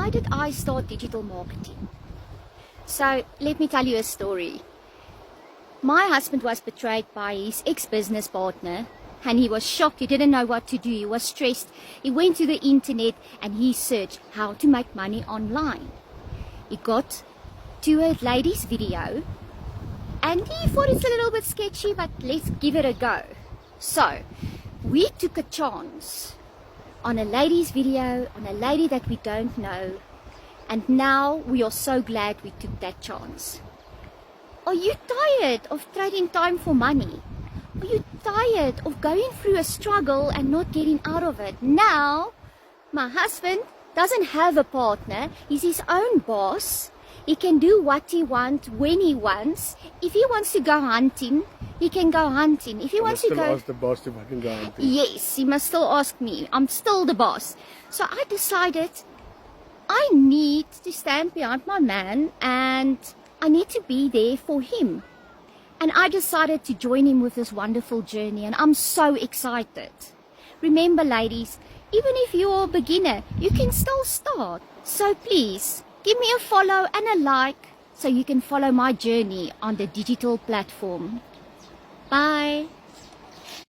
why did I start digital marketing? So let me tell you a story. My husband was betrayed by his ex-business partner, and he was shocked. He didn't know what to do. He was stressed. He went to the internet and he searched how to make money online. He got to a lady's video and he thought it's a little bit sketchy, but let's give it a go. So we took a chance on a lady's video, on a lady that we don't know, and now we are so glad we took that chance. Are you tired of trading time for money? Are you tired of going through a struggle and not getting out of it? Now, my husband doesn't have a partner. He's his own boss. He can do what he wants, when he wants. If he wants to go hunting, he can go hunting. If he wants to go... ask the boss if I can go hunting. Yes, he must still ask me. I'm still the boss. So I decided I need to stand behind my man and I need to be there for him. And I decided to join him with this wonderful journey, and I'm so excited. Remember, ladies, even if you're a beginner, you can still start. So please, give me a follow and a like so you can follow my journey on the digital platform. Bye.